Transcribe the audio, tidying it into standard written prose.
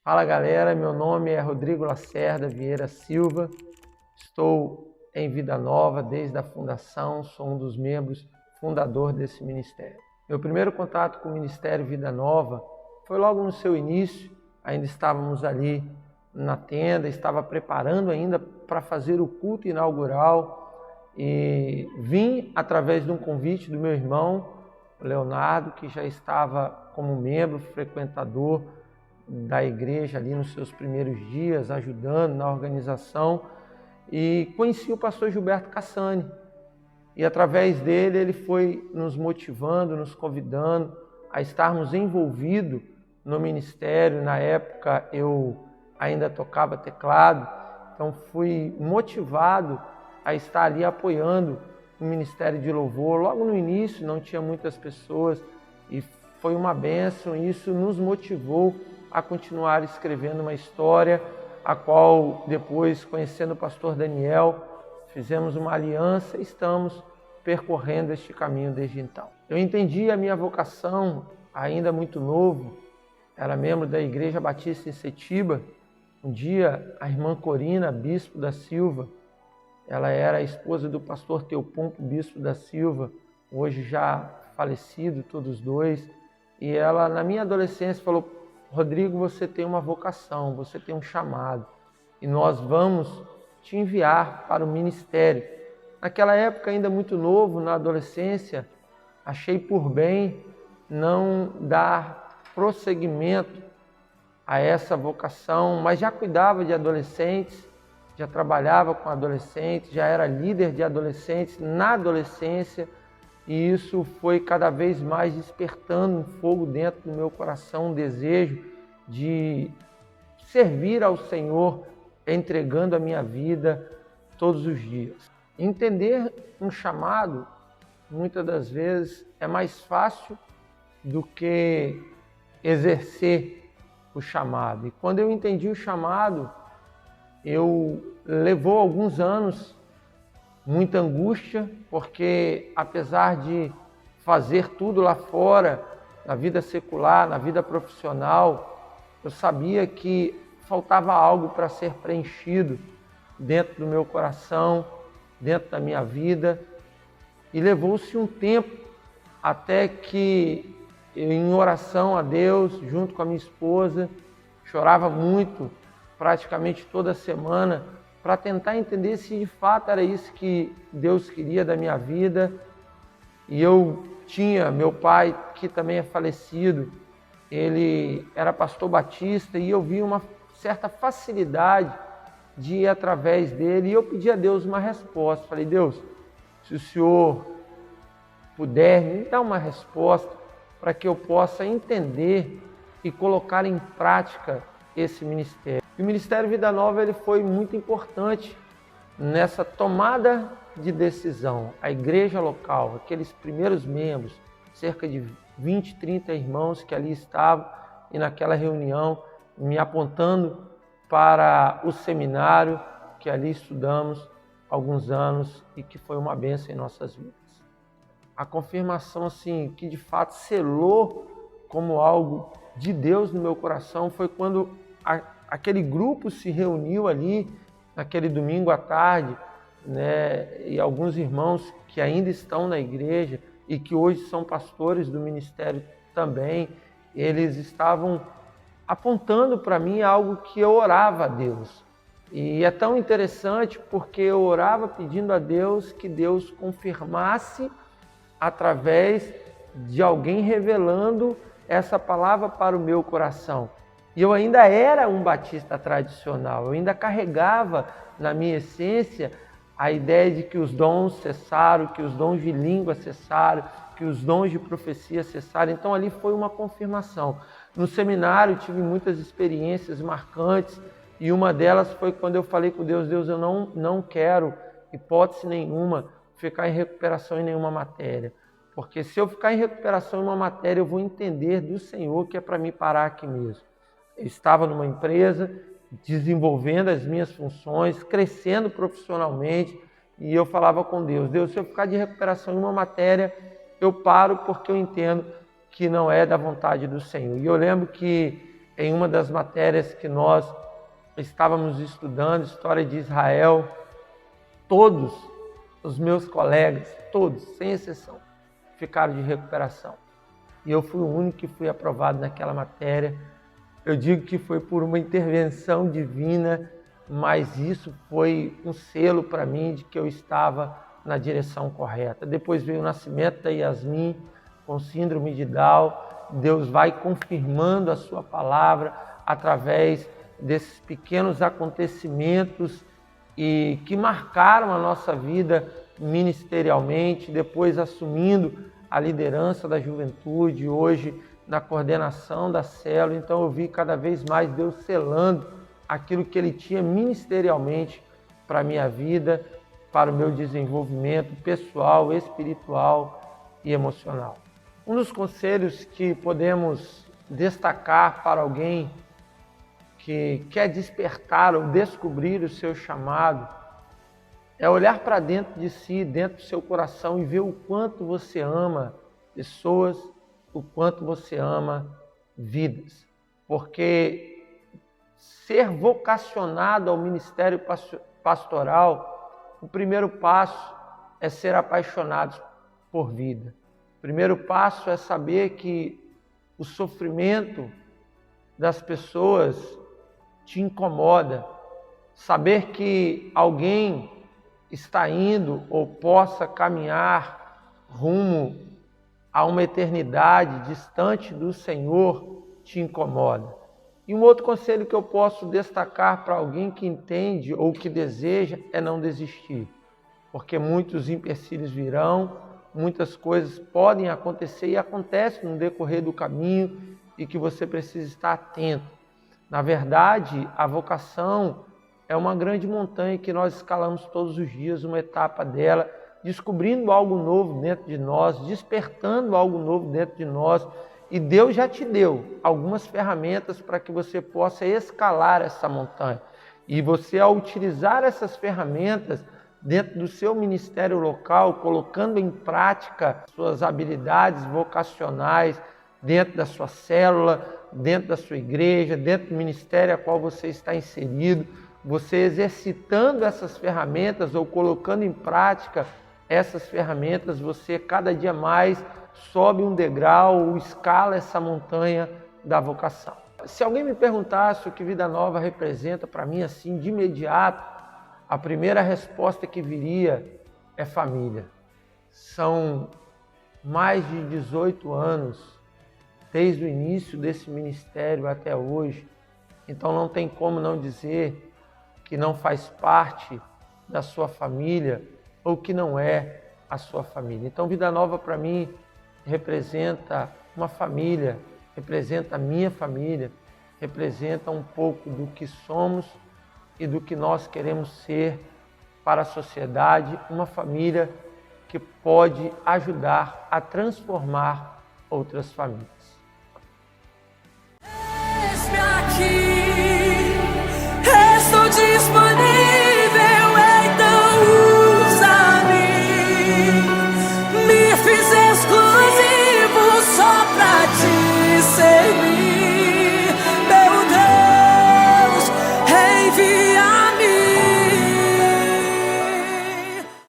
Fala galera, meu nome é Rodrigo Lacerda Vieira Silva, estou em Vida Nova desde a fundação, sou um dos membros fundador desse ministério. Meu primeiro contato com o Ministério Vida Nova foi logo no seu início, ainda estávamos ali na tenda, estava preparando ainda para fazer o culto inaugural e vim através de um convite do meu irmão Leonardo, que já estava como membro, frequentador da igreja ali nos seus primeiros dias, ajudando na organização, e conheci o pastor Gilberto Cassani. E através dele ele foi nos motivando, nos convidando a estarmos envolvidos no ministério. Na época eu ainda tocava teclado, então fui motivado a estar ali apoiando o Ministério de Louvor. Logo no início não tinha muitas pessoas e foi uma bênção, e isso nos motivou a continuar escrevendo uma história, a qual depois, conhecendo o pastor Daniel, fizemos uma aliança e estamos percorrendo este caminho desde então. Eu entendi a minha vocação ainda muito novo, era membro da Igreja Batista em Setiba. Um dia a irmã Corina, bispo da Silva, ela era a esposa do pastor Teopompo, bispo da Silva, hoje já falecido, todos dois, e ela na minha adolescência falou: Rodrigo, você tem uma vocação, você tem um chamado e nós vamos te enviar para o ministério. Naquela época, ainda muito novo, na adolescência, achei por bem não dar prosseguimento a essa vocação, mas já cuidava de adolescentes, já trabalhava com adolescentes, já era líder de adolescentes na adolescência, e isso foi cada vez mais despertando um fogo dentro do meu coração, um desejo de servir ao Senhor, entregando a minha vida todos os dias. Entender um chamado, muitas das vezes, é mais fácil do que exercer o chamado. E quando eu entendi o chamado, levou alguns anos, muita angústia, porque apesar de fazer tudo lá fora, na vida secular, na vida profissional, eu sabia que faltava algo para ser preenchido dentro do meu coração, dentro da minha vida, e levou-se um tempo até que eu, em oração a Deus, junto com a minha esposa, chorava muito, praticamente toda semana, para tentar entender se de fato era isso que Deus queria da minha vida. E eu tinha meu pai, que também é falecido, ele era pastor batista, e eu vi uma certa facilidade de ir através dele, e eu pedi a Deus uma resposta. Falei: Deus, se o Senhor puder me dar uma resposta para que eu possa entender e colocar em prática esse ministério. E o Ministério Vida Nova ele foi muito importante nessa tomada de decisão. A igreja local, aqueles primeiros membros, cerca de 20, 30 irmãos que ali estavam, e naquela reunião me apontando para o seminário que ali estudamos alguns anos e que foi uma bênção em nossas vidas. A confirmação assim, que de fato selou como algo de Deus no meu coração foi quando aquele grupo se reuniu ali naquele domingo à tarde, né? E alguns irmãos que ainda estão na igreja e que hoje são pastores do ministério também, eles estavam apontando para mim algo que eu orava a Deus. E é tão interessante porque eu orava pedindo a Deus que Deus confirmasse através de alguém revelando essa palavra para o meu coração. E eu ainda era um batista tradicional, eu ainda carregava na minha essência a ideia de que os dons cessaram, que os dons de língua cessaram, que os dons de profecia cessaram. Então ali foi uma confirmação. No seminário tive muitas experiências marcantes, e uma delas foi quando eu falei com Deus: Deus, eu não quero, hipótese nenhuma, ficar em recuperação em nenhuma matéria. Porque se eu ficar em recuperação em uma matéria, eu vou entender do Senhor que é para mim parar aqui mesmo. Eu estava numa empresa, desenvolvendo as minhas funções, crescendo profissionalmente, e eu falava com Deus: Deus, se eu ficar de recuperação em uma matéria, eu paro, porque eu entendo que não é da vontade do Senhor. E eu lembro que em uma das matérias que nós estávamos estudando, História de Israel, todos os meus colegas, todos, sem exceção, ficaram de recuperação. E eu fui o único que fui aprovado naquela matéria. Eu digo que foi por uma intervenção divina, mas isso foi um selo para mim de que eu estava na direção correta. Depois veio o nascimento da Yasmin com síndrome de Down. Deus vai confirmando a sua palavra através desses pequenos acontecimentos e que marcaram a nossa vida ministerialmente, depois assumindo a liderança da juventude, hoje na coordenação da célula. Então eu vi cada vez mais Deus selando aquilo que Ele tinha ministerialmente para a minha vida, para o meu desenvolvimento pessoal, espiritual e emocional. Um dos conselhos que podemos destacar para alguém que quer despertar ou descobrir o seu chamado é olhar para dentro de si, dentro do seu coração e ver o quanto você ama pessoas, o quanto você ama vidas. Porque ser vocacionado ao ministério pastoral, o primeiro passo é ser apaixonado por vida. O primeiro passo é saber que o sofrimento das pessoas te incomoda. Saber que alguém está indo ou possa caminhar rumo a uma eternidade distante do Senhor te incomoda. E um outro conselho que eu posso destacar para alguém que entende ou que deseja é não desistir. Porque muitos empecilhos virão, muitas coisas podem acontecer e acontecem no decorrer do caminho e que você precisa estar atento. Na verdade, a vocação é uma grande montanha que nós escalamos todos os dias, uma etapa dela, descobrindo algo novo dentro de nós, despertando algo novo dentro de nós. E Deus já te deu algumas ferramentas para que você possa escalar essa montanha. E você, ao utilizar essas ferramentas dentro do seu ministério local, colocando em prática suas habilidades vocacionais dentro da sua célula, dentro da sua igreja, dentro do ministério a qual você está inserido, você exercitando essas ferramentas ou colocando em prática essas ferramentas, você cada dia mais sobe um degrau ou escala essa montanha da vocação. Se alguém me perguntasse o que Vida Nova representa para mim, assim, de imediato, a primeira resposta que viria é família. São mais de 18 anos, desde o início desse ministério até hoje, então não tem como não dizer que não faz parte da sua família ou que não é a sua família. Então, Vida Nova para mim representa uma família, representa a minha família, representa um pouco do que somos e do que nós queremos ser para a sociedade, uma família que pode ajudar a transformar outras famílias.